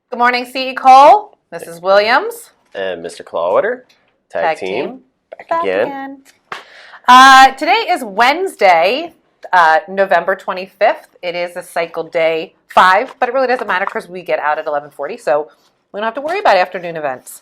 Good morning, C.E. Cole. Mrs. Williams. And Mr. Clawwater. Tag team. Back again. Today is Wednesday, November 25th. It is a cycle day 5, but it really doesn't matter because we get out at 11:40, so we don't have to worry about afternoon events.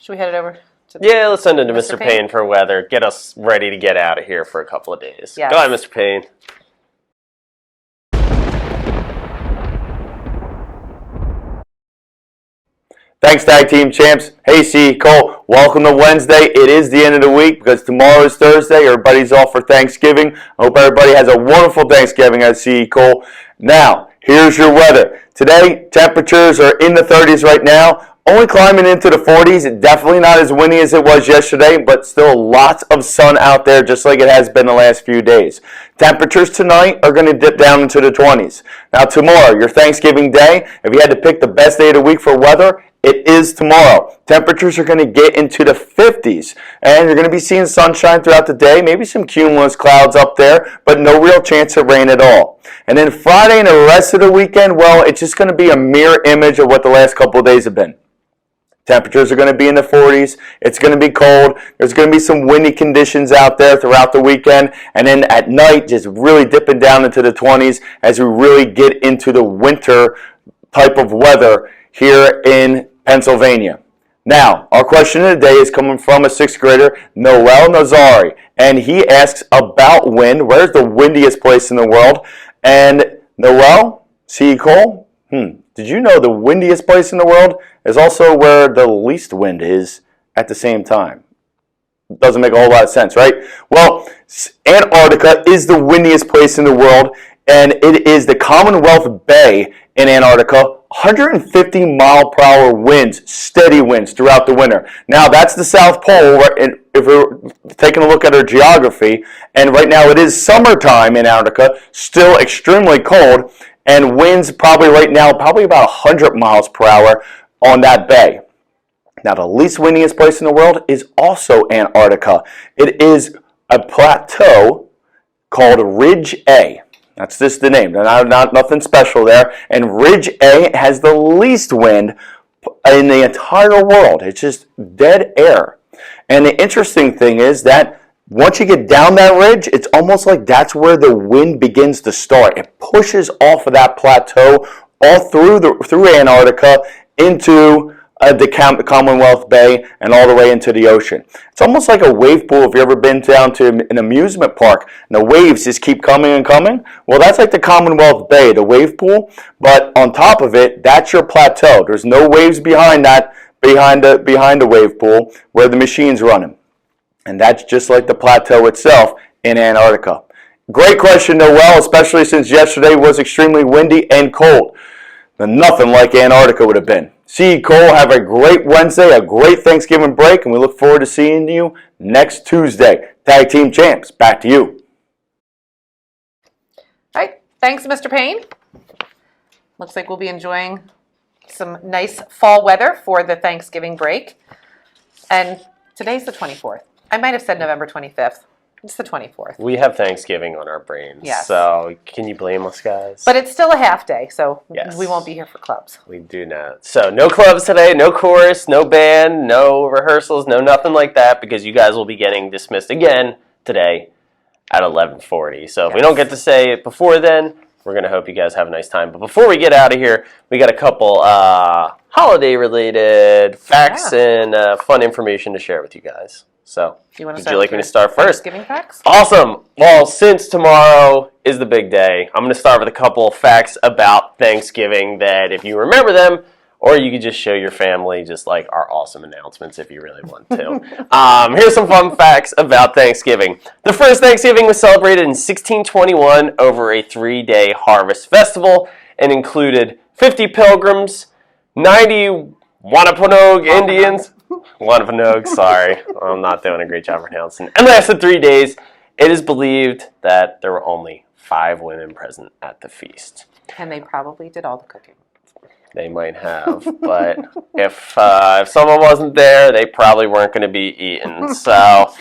Should we head it over to let's send it to Mr. Payne for weather. Get us ready to get out of here for a couple of days. Yes. Go ahead, Mr. Payne. Thanks, Tag Team Champs. Hey, C. Cole, welcome to Wednesday. It is the end of the week because tomorrow is Thursday. Everybody's off for Thanksgiving. I hope everybody has a wonderful Thanksgiving at C. Cole. Now, here's your weather. Today, temperatures are in the 30s right now, only climbing into the 40s. Definitely not as windy as it was yesterday, but still lots of sun out there, just like it has been the last few days. Temperatures tonight are going to dip down into the 20s. Now, tomorrow, your Thanksgiving day, if you had to pick the best day of the week for weather, it is tomorrow. Temperatures are going to get into the 50s, and you're going to be seeing sunshine throughout the day, maybe some cumulus clouds up there, but no real chance of rain at all. And then Friday and the rest of the weekend, well, it's just going to be a mirror image of what the last couple of days have been. Temperatures are going to be in the 40s. It's going to be cold. There's going to be some windy conditions out there throughout the weekend. And then at night, just really dipping down into the 20s as we really get into the winter type of weather here in Pennsylvania. Now, our question of the day is coming from a 6th grader, Noel Nazari, and he asks about wind. Where's the windiest place in the world? And Noel, C. Cole, did you know the windiest place in the world is also where the least wind is at the same time? Doesn't make a whole lot of sense, right? Well, Antarctica is the windiest place in the world, and it is the Commonwealth Bay in Antarctica. 150 mile per hour winds, steady winds throughout the winter. Now that's the South Pole, if we're taking a look at our geography, and right now it is summertime in Antarctica, still extremely cold, and winds probably right now, probably about 100 miles per hour on that bay. Now the least windiest place in the world is also Antarctica. It is a plateau called Ridge A. That's just the name. Not nothing special there. And Ridge A has the least wind in the entire world. It's just dead air. And the interesting thing is that once you get down that ridge, it's almost like that's where the wind begins to start. It pushes off of that plateau all through Antarctica into the Commonwealth Bay and all the way into the ocean. It's almost like a wave pool if you've ever been down to an amusement park and the waves just keep coming and coming. Well, that's like the Commonwealth Bay, the wave pool, but on top of it, that's your plateau. There's no waves behind that, behind the wave pool where the machine's running. And that's just like the plateau itself in Antarctica. Great question, Noel, especially since yesterday was extremely windy and cold. Nothing like Antarctica would have been. C. Cole, have a great Wednesday, a great Thanksgiving break, and we look forward to seeing you next Tuesday. Tag Team Champs, back to you. All right. Thanks, Mr. Payne. Looks like we'll be enjoying some nice fall weather for the Thanksgiving break. And today's the 24th. I might have said November 25th. It's the 24th. We have Thanksgiving on our brains. Yes. So can you blame us, guys? But it's still a half day, so yes. We won't be here for clubs. We do not. So no clubs today, no chorus, no band, no rehearsals, no nothing like that, because you guys will be getting dismissed again today at 11:40. So if we don't get to say it before then, we're going to hope you guys have a nice time. But before we get out of here, we got a couple holiday-related facts and fun information to share with you guys. So, would you like me to start first? Thanksgiving facts? Awesome. Well, since tomorrow is the big day, I'm going to start with a couple facts about Thanksgiving that if you remember them, or you could just show your family just like our awesome announcements if you really want to. Here's some fun facts about Thanksgiving. The first Thanksgiving was celebrated in 1621 over a 3-day harvest festival and included 50 pilgrims, 90 Wampanoag Indians. Wampanoag, sorry. I'm not doing a great job pronouncing. And lasted 3 days. It is believed that there were only 5 women present at the feast. And they probably did all the cooking. They might have, but if someone wasn't there, they probably weren't going to be eaten. So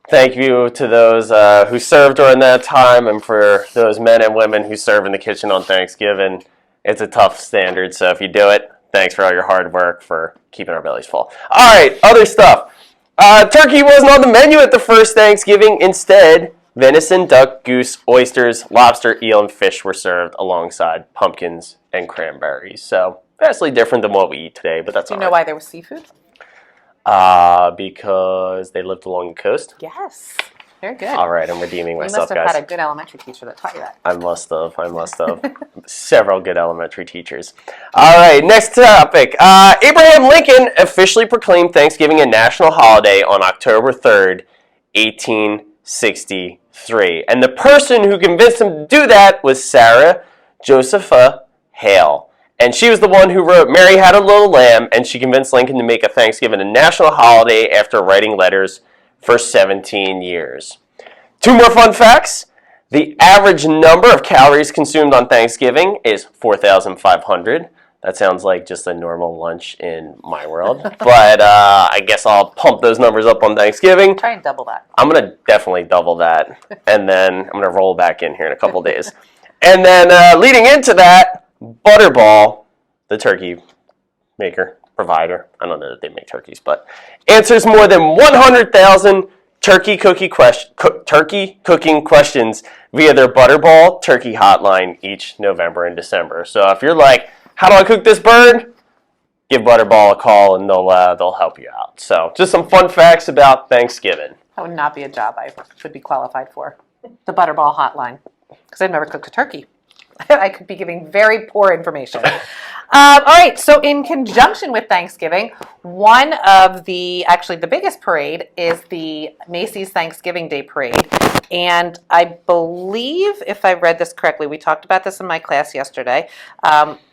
thank you to those who served during that time, and for those men and women who serve in the kitchen on Thanksgiving. It's a tough standard, so if you do it, thanks for all your hard work for keeping our bellies full. All right, other stuff. Turkey wasn't on the menu at the first Thanksgiving. Instead, venison, duck, goose, oysters, lobster, eel, and fish were served alongside pumpkins and cranberries. So vastly different than what we eat today, but that's all right. Do you know why there was seafood? Because they lived along the coast. Yes. Very good. All right, I'm redeeming You myself, must have guys. had a good elementary teacher that taught you that. I must have. Several good elementary teachers. All right, next topic. Abraham Lincoln officially proclaimed Thanksgiving a national holiday on October 3rd, 1863. And the person who convinced him to do that was Sarah Josepha Hale. And she was the one who wrote Mary Had a Little Lamb, and she convinced Lincoln to make a Thanksgiving a national holiday after writing letters for 17 years. 2 more fun facts. The average number of calories consumed on Thanksgiving is 4,500. That sounds like just a normal lunch in my world. But I guess I'll pump those numbers up on Thanksgiving. Try and double that. I'm going to definitely double that. And then I'm going to roll back in here in a couple days. And then leading into that, Butterball, the turkey maker, provider, I don't know that they make turkeys, but answers more than 100,000 turkey cooking questions via their Butterball turkey hotline each November and December. So if you're like, how do I cook this bird? Give Butterball a call and they'll help you out. So just some fun facts about Thanksgiving. That would not be a job I would be qualified for. The Butterball hotline. Because I've never cooked a turkey. I could be giving very poor information. All right, so in conjunction with Thanksgiving, actually the biggest parade is the Macy's Thanksgiving Day Parade. And I believe, if I read this correctly, we talked about this in my class yesterday,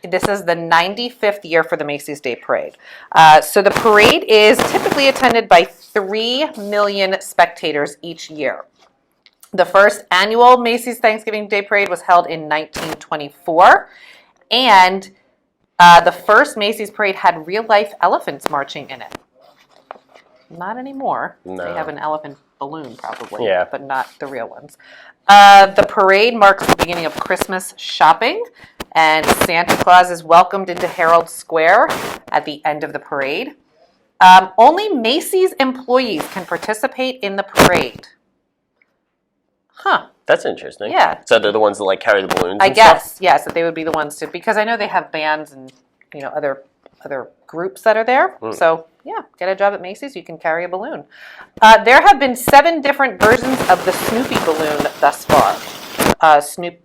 this is the 95th year for the Macy's Day Parade. So the parade is typically attended by 3 million spectators each year. The first annual Macy's Thanksgiving Day Parade was held in 1924, and the first Macy's Parade had real-life elephants marching in it. Not anymore. No. They have an elephant balloon, probably, Yeah. but not the real ones. The parade marks the beginning of Christmas shopping, and Santa Claus is welcomed into Herald Square at the end of the parade. Only Macy's employees can participate in the parade. Huh. That's interesting. Yeah. So they're the ones that like carry the balloons I and guess, stuff? yes, that they would be the ones to, because I know they have bands and, other groups that are there. So, yeah, get a job at Macy's, you can carry a balloon. There have been 7 different versions of the Snoopy balloon thus far.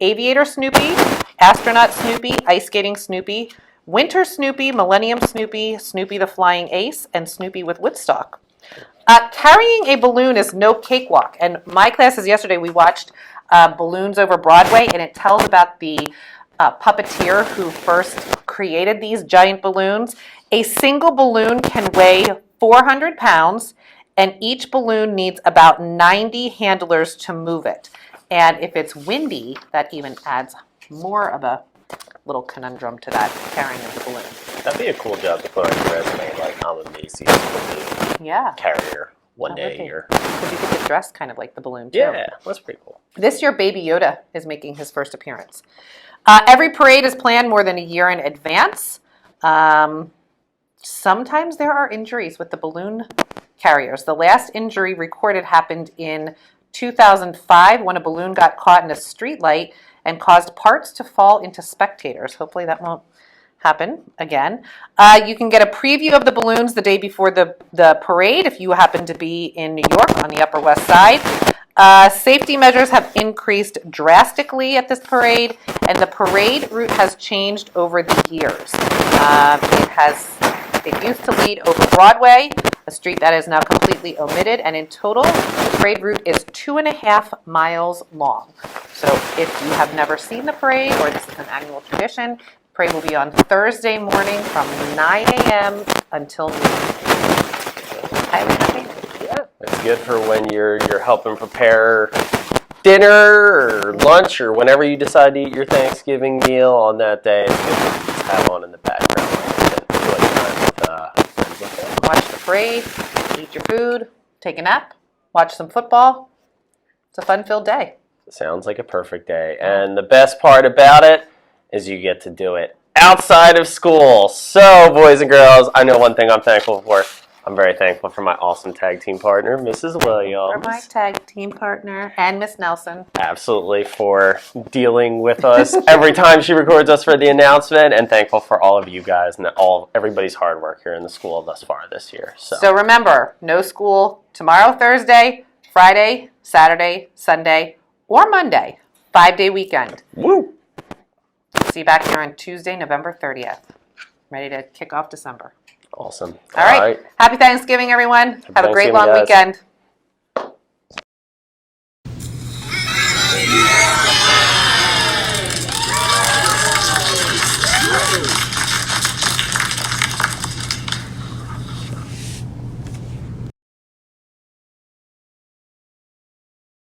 Aviator Snoopy, Astronaut Snoopy, Ice Skating Snoopy, Winter Snoopy, Millennium Snoopy, Snoopy the Flying Ace, and Snoopy with Woodstock. Carrying a balloon is no cakewalk. And my classes yesterday, we watched Balloons Over Broadway, and it tells about the puppeteer who first created these giant balloons. A single balloon can weigh 400 pounds, and each balloon needs about 90 handlers to move it. And if it's windy, that even adds more of a little conundrum to that carrying of the balloon. That'd be a cool job to put on your resume, like I'm a Macy's balloon Yeah. carrier one That would day a be. year. Because you could get dressed kind of like the balloon, too. Yeah, that's pretty cool. This year, Baby Yoda is making his first appearance. Every parade is planned more than a year in advance. Sometimes there are injuries with the balloon carriers. The last injury recorded happened in 2005, when a balloon got caught in a streetlight and caused parts to fall into spectators. Hopefully that won't happen again. You can get a preview of the balloons the day before the parade if you happen to be in New York on the Upper West Side. Safety measures have increased drastically at this parade, and the parade route has changed over the years. It used to lead over Broadway, a street that is now completely omitted, and in total, the parade route is 2.5 miles long. So if you have never seen the parade, or this is an annual tradition, the parade will be on Thursday morning from 9 a.m. until noon. Highly recommend. It's good for when you're helping prepare dinner or lunch or whenever you decide to eat your Thanksgiving meal on that day. It's good to just have on in the background. Enjoy time with friends and family. Watch the parade, eat your food, take a nap, watch some football. It's a fun-filled day. Sounds like a perfect day. And the best part about it is you get to do it outside of school. So, boys and girls, I know one thing I'm thankful for. I'm very thankful for my awesome tag team partner, Mrs. Williams. For my tag team partner and Miss Nelson. Absolutely, for dealing with us every time she records us for the announcement, and thankful for all of you guys and everybody's hard work here in the school thus far this year. So remember, no school tomorrow, Thursday, Friday, Saturday, Sunday, or Monday. 5-day weekend. Woo! See you back here on Tuesday, November 30th. Ready to kick off December. Awesome. All right. Happy Thanksgiving, everyone. Have a great Thanksgiving, long guys. weekend.